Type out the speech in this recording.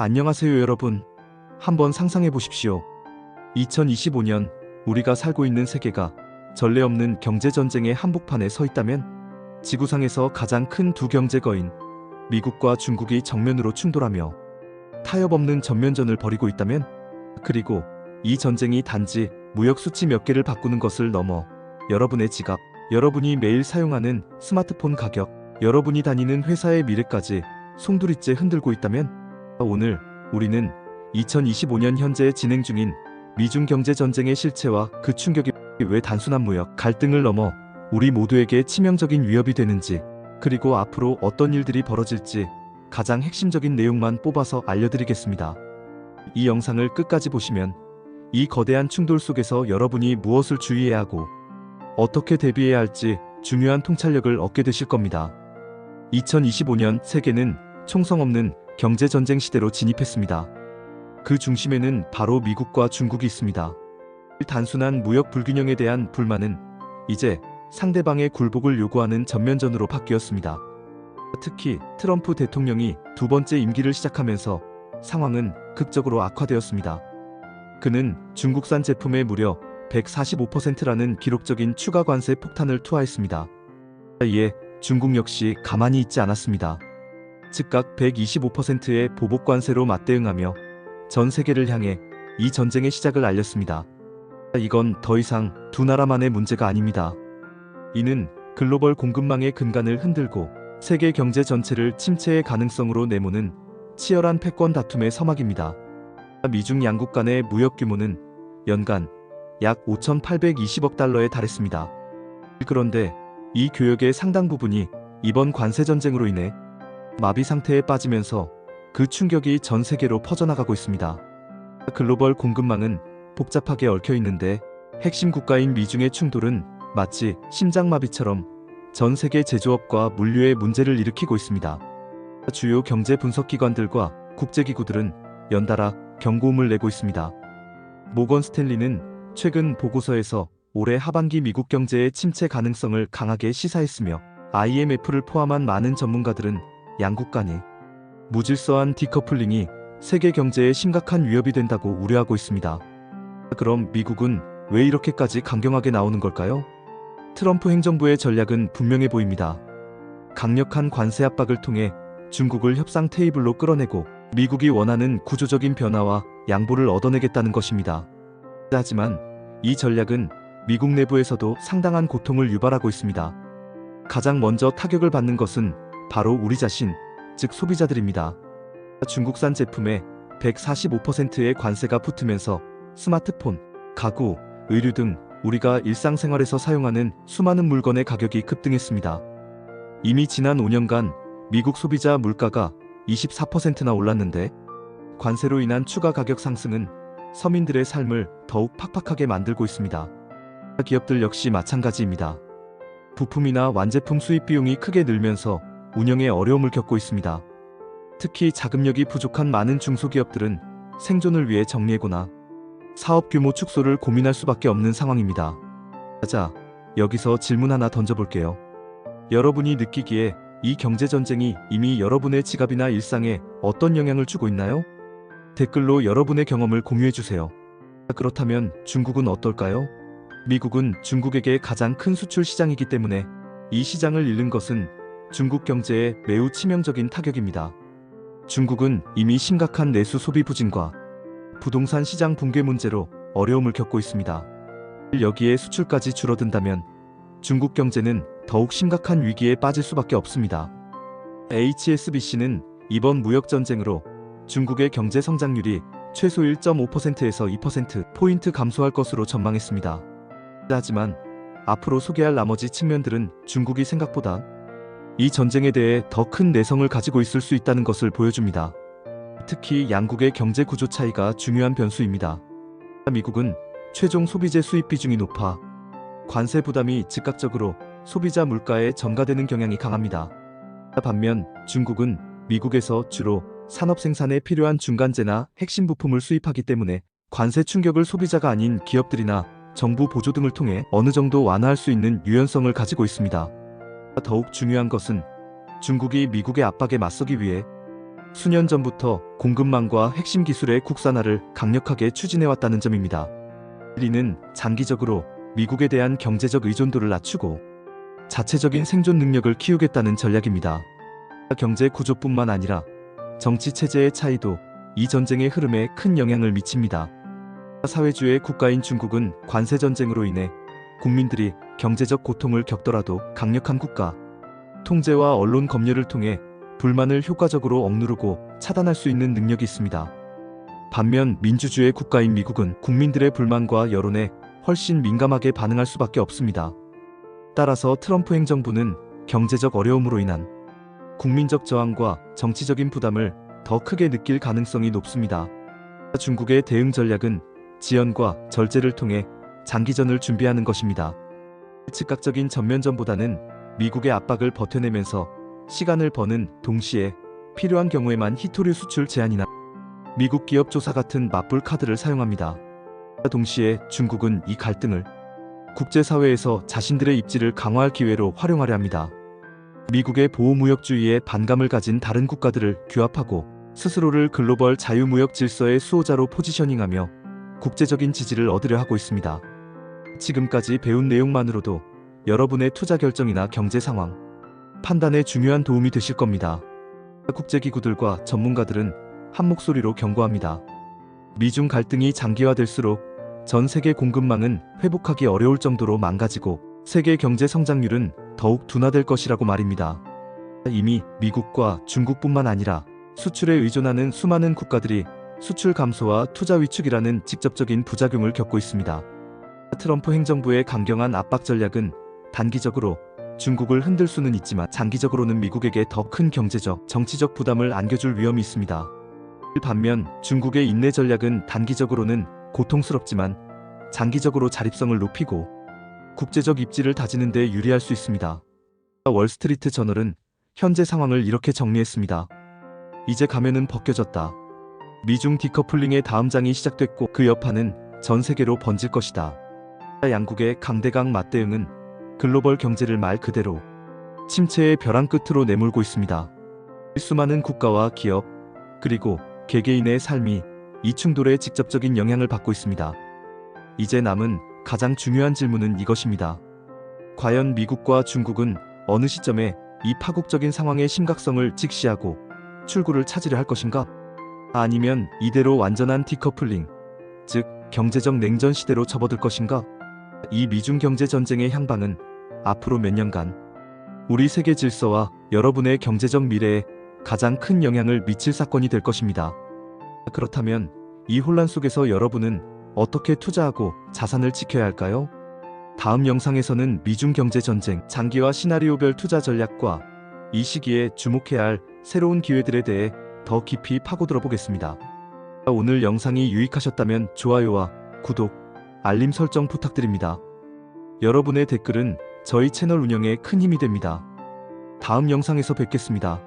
안녕하세요 여러분. 한번 상상해 보십시오. 2025년 우리가 살고 있는 세계가 전례 없는 경제전쟁의 한복판에 서 있다면, 지구상에서 가장 큰 두 경제거인 미국과 중국이 정면으로 충돌하며 타협 없는 전면전을 벌이고 있다면, 그리고 이 전쟁이 단지 무역 수치 몇 개를 바꾸는 것을 넘어 여러분의 지갑, 여러분이 매일 사용하는 스마트폰 가격, 여러분이 다니는 회사의 미래까지 송두리째 흔들고 있다면, 오늘 우리는 2025년 현재 진행 중인 미중 경제전쟁의 실체와 그 충격이 왜 단순한 무역 갈등을 넘어 우리 모두에게 치명적인 위협이 되는지, 그리고 앞으로 어떤 일들이 벌어질지 가장 핵심적인 내용만 뽑아서 알려드리겠습니다. 이 영상을 끝까지 보시면 이 거대한 충돌 속에서 여러분이 무엇을 주의해야 하고 어떻게 대비해야 할지 중요한 통찰력을 얻게 되실 겁니다. 2025년 세계는 총성 없는 경제전쟁 시대로 진입했습니다. 그 중심에는 바로 미국과 중국이 있습니다. 단순한 무역 불균형에 대한 불만은 이제 상대방의 굴복을 요구하는 전면전으로 바뀌었습니다. 특히 트럼프 대통령이 두 번째 임기를 시작하면서 상황은 극적으로 악화되었습니다. 그는 중국산 제품에 무려 145%라는 기록적인 추가 관세 폭탄을 투하했습니다. 이에 중국 역시 가만히 있지 않았습니다. 즉각 125%의 보복 관세로 맞대응하며 전 세계를 향해 이 전쟁의 시작을 알렸습니다. 이건 더 이상 두 나라만의 문제가 아닙니다. 이는 글로벌 공급망의 근간을 흔들고 세계 경제 전체를 침체의 가능성으로 내모는 치열한 패권 다툼의 서막입니다. 미중 양국 간의 무역 규모는 연간 약 5,820억 달러에 달했습니다. 그런데 이 교역의 상당 부분이 이번 관세 전쟁으로 인해 마비 상태에 빠지면서 그 충격이 전 세계로 퍼져나가고 있습니다. 글로벌 공급망은 복잡하게 얽혀 있는데, 핵심 국가인 미중의 충돌은 마치 심장마비처럼 전 세계 제조업과 물류에 문제를 일으키고 있습니다. 주요 경제 분석기관들과 국제기구들은 연달아 경고음을 내고 있습니다. 모건 스탠리는 최근 보고서에서 올해 하반기 미국 경제의 침체 가능성을 강하게 시사했으며, IMF를 포함한 많은 전문가들은 양국 간의 무질서한 디커플링이 세계 경제에 심각한 위협이 된다고 우려하고 있습니다. 그럼 미국은 왜 이렇게까지 강경하게 나오는 걸까요? 트럼프 행정부의 전략은 분명해 보입니다. 강력한 관세 압박을 통해 중국을 협상 테이블로 끌어내고 미국이 원하는 구조적인 변화와 양보를 얻어내겠다는 것입니다. 하지만 이 전략은 미국 내부에서도 상당한 고통을 유발하고 있습니다. 가장 먼저 타격을 받는 것은 바로 우리 자신, 즉 소비자들입니다. 중국산 제품에 145%의 관세가 붙으면서 스마트폰, 가구, 의류 등 우리가 일상생활에서 사용하는 수많은 물건의 가격이 급등했습니다. 이미 지난 5년간 미국 소비자 물가가 24%나 올랐는데, 관세로 인한 추가 가격 상승은 서민들의 삶을 더욱 팍팍하게 만들고 있습니다. 기업들 역시 마찬가지입니다. 부품이나 완제품 수입 비용이 크게 늘면서 운영에 어려움을 겪고 있습니다. 특히 자금력이 부족한 많은 중소기업들은 생존을 위해 정리해고나 사업 규모 축소를 고민할 수밖에 없는 상황입니다. 자, 여기서 질문 하나 던져볼게요. 여러분이 느끼기에 이 경제전쟁이 이미 여러분의 지갑이나 일상에 어떤 영향을 주고 있나요? 댓글로 여러분의 경험을 공유해주세요. 그렇다면 중국은 어떨까요? 미국은 중국에게 가장 큰 수출 시장이기 때문에 이 시장을 잃는 것은 중국 경제에 매우 치명적인 타격입니다. 중국은 이미 심각한 내수 소비 부진과 부동산 시장 붕괴 문제로 어려움을 겪고 있습니다. 여기에 수출까지 줄어든다면 중국 경제는 더욱 심각한 위기에 빠질 수밖에 없습니다. HSBC는 이번 무역 전쟁으로 중국의 경제 성장률이 최소 1.5%에서 2%포인트 감소할 것으로 전망했습니다. 하지만 앞으로 소개할 나머지 측면들은 중국이 생각보다 이 전쟁에 대해 더 큰 내성을 가지고 있을 수 있다는 것을 보여줍니다. 특히 양국의 경제 구조 차이가 중요한 변수입니다. 미국은 최종 소비재 수입 비중이 높아 관세 부담이 즉각적으로 소비자 물가에 전가되는 경향이 강합니다. 반면 중국은 미국에서 주로 산업 생산에 필요한 중간재나 핵심 부품을 수입하기 때문에 관세 충격을 소비자가 아닌 기업들이나 정부 보조 등을 통해 어느 정도 완화할 수 있는 유연성을 가지고 있습니다. 더욱 중요한 것은 중국이 미국의 압박에 맞서기 위해 수년 전부터 공급망과 핵심 기술의 국산화를 강력하게 추진해왔다는 점입니다. 이는 장기적으로 미국에 대한 경제적 의존도를 낮추고 자체적인 생존 능력을 키우겠다는 전략입니다. 경제 구조뿐만 아니라 정치 체제의 차이도 이 전쟁의 흐름에 큰 영향을 미칩니다. 사회주의 국가인 중국은 관세 전쟁으로 인해 국민들이 경제적 고통을 겪더라도 강력한 국가 통제와 언론 검열을 통해 불만을 효과적으로 억누르고 차단할 수 있는 능력이 있습니다. 반면 민주주의 국가인 미국은 국민들의 불만과 여론에 훨씬 민감하게 반응할 수밖에 없습니다. 따라서 트럼프 행정부는 경제적 어려움으로 인한 국민적 저항과 정치적인 부담을 더 크게 느낄 가능성이 높습니다. 중국의 대응 전략은 지연과 절제를 통해 장기전을 준비하는 것입니다. 즉각적인 전면전보다는 미국의 압박을 버텨내면서 시간을 버는 동시에 필요한 경우에만 희토류 수출 제한이나 미국 기업 조사 같은 맞불 카드를 사용합니다. 동시에 중국은 이 갈등을 국제사회에서 자신들의 입지를 강화할 기회로 활용하려 합니다. 미국의 보호무역주의에 반감을 가진 다른 국가들을 규합하고 스스로를 글로벌 자유무역 질서의 수호자로 포지셔닝하며 국제적인 지지를 얻으려 하고 있습니다. 지금까지 배운 내용만으로도 여러분의 투자 결정이나 경제 상황 판단에 중요한 도움이 되실 겁니다. 국제기구들과 전문가들은 한 목소리로 경고합니다. 미중 갈등이 장기화될수록 전 세계 공급망은 회복하기 어려울 정도로 망가지고 세계 경제 성장률은 더욱 둔화될 것이라고 말입니다. 이미 미국과 중국뿐만 아니라 수출에 의존하는 수많은 국가들이 수출 감소와 투자 위축이라는 직접적인 부작용을 겪고 있습니다. 트럼프 행정부의 강경한 압박 전략은 단기적으로 중국을 흔들 수는 있지만 장기적으로는 미국에게 더 큰 경제적, 정치적 부담을 안겨줄 위험이 있습니다. 반면 중국의 인내 전략은 단기적으로는 고통스럽지만 장기적으로 자립성을 높이고 국제적 입지를 다지는 데 유리할 수 있습니다. 월스트리트 저널은 현재 상황을 이렇게 정리했습니다. 이제 가면은 벗겨졌다. 미중 디커플링의 다음 장이 시작됐고 그 여파는 전 세계로 번질 것이다. 양국의 강대강 맞대응은 글로벌 경제를 말 그대로 침체의 벼랑 끝으로 내몰고 있습니다. 수많은 국가와 기업, 그리고 개개인의 삶이 이 충돌에 직접적인 영향을 받고 있습니다. 이제 남은 가장 중요한 질문은 이것입니다. 과연 미국과 중국은 어느 시점에 이 파국적인 상황의 심각성을 직시하고 출구를 찾으려 할 것인가? 아니면 이대로 완전한 디커플링, 즉 경제적 냉전 시대로 접어들 것인가? 이 미중 경제 전쟁의 향방은 앞으로 몇 년간 우리 세계 질서와 여러분의 경제적 미래에 가장 큰 영향을 미칠 사건이 될 것입니다. 그렇다면 이 혼란 속에서 여러분은 어떻게 투자하고 자산을 지켜야 할까요? 다음 영상에서는 미중 경제 전쟁 장기화 시나리오별 투자 전략과 이 시기에 주목해야 할 새로운 기회들에 대해 더 깊이 파고들어 보겠습니다. 오늘 영상이 유익하셨다면 좋아요와 구독, 알림 설정 부탁드립니다. 여러분의 댓글은 저희 채널 운영에 큰 힘이 됩니다. 다음 영상에서 뵙겠습니다.